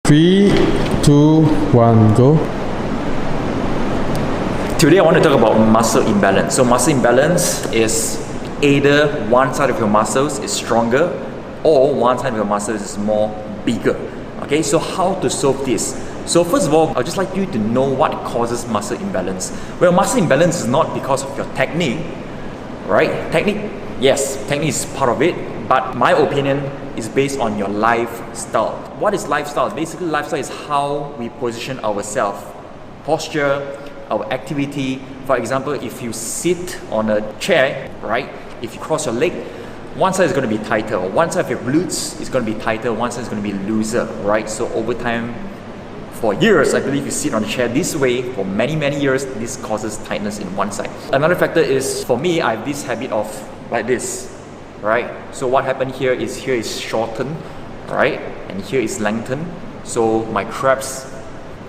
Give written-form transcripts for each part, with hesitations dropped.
3, 2, 1, go. Today I want to talk about muscle imbalance. So muscle imbalance is either one side of your muscles is stronger or one side of your muscles is more bigger. Okay, so how to solve this? So first of all, I'd just like you to know what causes muscle imbalance. Well, muscle imbalance is not because of your technique, right? Technique, yes, technique is part of it, but my opinion is based on your lifestyle. What is lifestyle? Basically, lifestyle is how we position ourselves, posture, our activity. For example, if you sit on a chair, right? If you cross your leg, one side is going to be tighter, one side of your glutes is going to be tighter, one side is going to be looser, right? So over time, for years, I believe you sit on a chair this way for many years, this causes tightness in one side. Another factor is, for me, I have this habit of like this, right? So what happened here is shortened, right? And here is lengthened. So my traps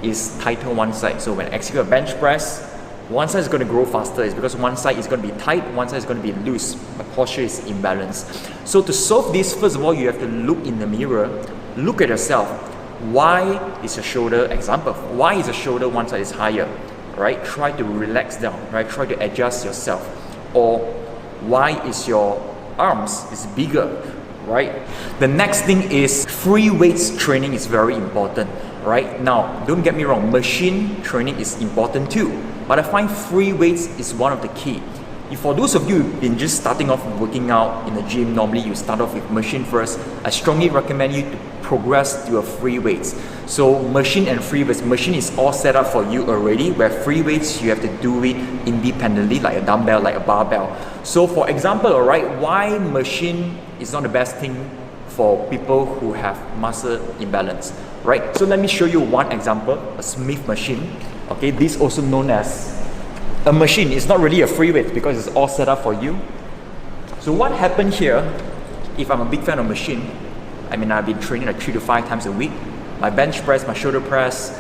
is tighter one side. So when I execute a bench press, one side is going to grow faster. It's because one side is going to be tight, one side is going to be loose. My posture is imbalanced. So to solve this, first of all, you have to look in the mirror, look at yourself. Why is your shoulder, example, why is your shoulder one side is higher, right? Try to relax down, right? Try to adjust yourself. Or why is your arms is bigger, right? The next thing is free weights training is very important, right? Now, don't get me wrong, machine training is important too, but I find free weights is one of the key. If for those of you who've been just starting off working out in the gym, normally you start off with machine first, I strongly recommend you to progress to a free weights. So machine and free weights, machine is all set up for you already, where free weights you have to do it independently, like a dumbbell, like a barbell. So for example, right, why machine is not the best thing for people who have muscle imbalance, right? So let me show you one example, a Smith machine. Okay, this also known as a machine. It's not really a free weight because it's all set up for you. So what happened here, if I'm a big fan of machine, I mean, I've been training like 3 to 5 times a week. My bench press, my shoulder press,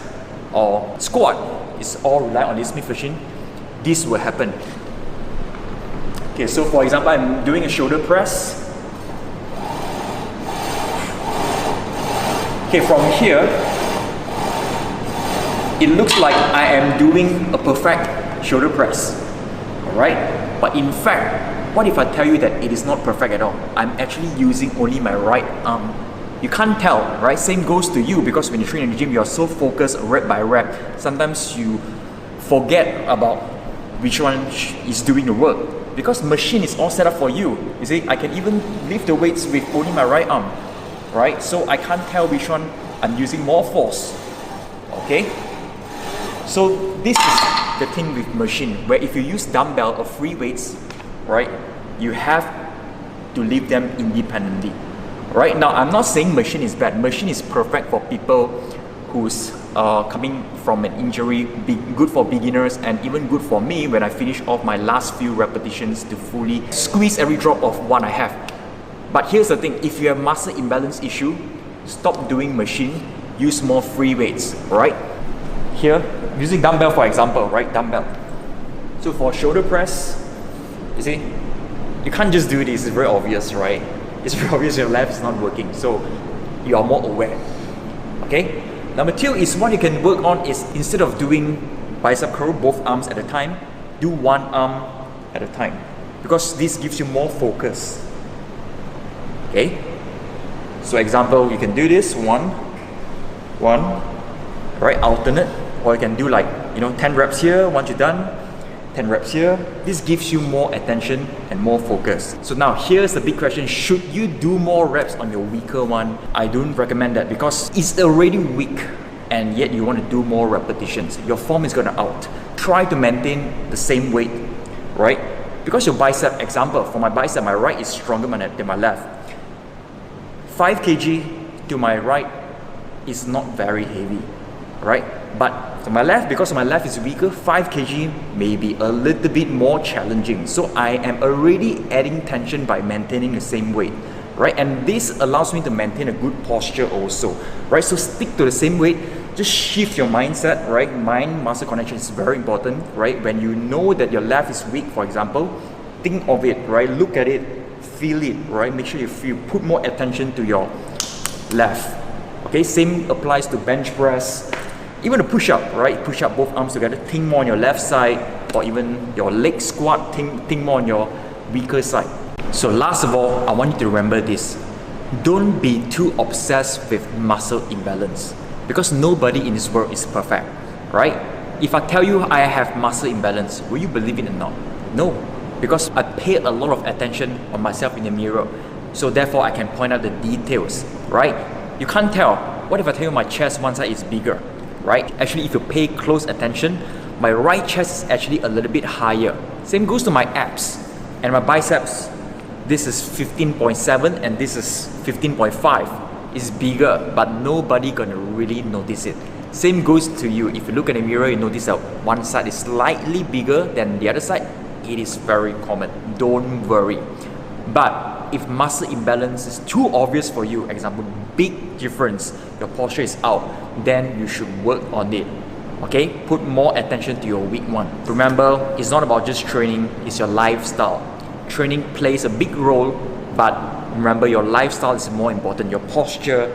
or squat is all rely on this Smith machine. This will happen. Okay, so for example, I'm doing a shoulder press. Okay, from here, it looks like I am doing a perfect shoulder press, alright? But in fact, what if I tell you that it is not perfect at all? I'm actually using only my right arm. You can't tell, right? Same goes to you, because when you train in the gym, you're so focused rep by rep. Sometimes you forget about which one is doing the work, because machine is all set up for you. You see, I can even lift the weights with only my right arm, right? So I can't tell which one I'm using more force, okay? So this is the thing with machine, where if you use dumbbell or free weights, right, you have to lift them independently. Right now, I'm not saying machine is bad. Machine is perfect for people who's coming from an injury, good for beginners, and even good for me when I finish off my last few repetitions to fully squeeze every drop of what I have. But here's the thing, if you have muscle imbalance issue, stop doing machine, use more free weights, right? Here, using dumbbell for example, right, dumbbell. So for shoulder press, you see, you can't just do this, it's very obvious, right? It's very obvious your left is not working, so you are more aware, okay? Number 2 is what you can work on is, instead of doing bicep curl, both arms at a time, do one arm at a time, because this gives you more focus, okay? So example, you can do this, one, right, alternate, or you can do like, 10 reps here, once you're done, 10 reps here. This gives you more attention and more focus. So now here's the big question, should you do more reps on your weaker one? I don't recommend that, because it's already weak and yet you want to do more repetitions. Your form is going to out. Try to maintain the same weight, right? Because your bicep, example, for my bicep, my right is stronger than my left. 5 kg to my right is not very heavy, right? But to my left, because my left is weaker, 5 kg may be a little bit more challenging. So I am already adding tension by maintaining the same weight, right? And this allows me to maintain a good posture also, right? So stick to the same weight, just shift your mindset, right? Mind-muscle connection is very important, right? When you know that your left is weak, for example, think of it, right? Look at it, feel it, right? Make sure you put more attention to your left, Okay, same applies to bench press, even a push-up, right? Push up both arms together, think more on your left side, or even your leg squat, think more on your weaker side. So last of all, I want you to remember this. Don't be too obsessed with muscle imbalance, because nobody in this world is perfect, right? If I tell you I have muscle imbalance, will you believe it or not? No, because I pay a lot of attention on myself in the mirror. So therefore I can point out the details, right? You can't tell. What if I tell you my chest one side is bigger, right? Actually, if you pay close attention, my right chest is actually a little bit higher. Same goes to my abs and my biceps. This is 15.7 and this is 15.5. It's bigger, but nobody gonna really notice it. Same goes to you. If you look at the mirror, you notice that one side is slightly bigger than the other side. It is very common. Don't worry. But if muscle imbalance is too obvious for you, example, big difference, your posture is out, then you should work on it. Okay? Put more attention to your weak one. Remember, it's not about just training, it's your lifestyle. Training plays a big role, but remember your lifestyle is more important. Your posture,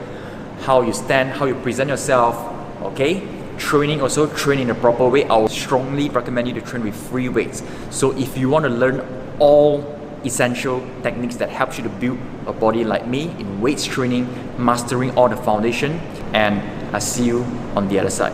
how you stand, how you present yourself, okay? Training also, train in the proper way. I would strongly recommend you to train with free weights. So if you want to learn all essential techniques that helps you to build a body like me in weights training, mastering all the foundation, and I see you on the other side.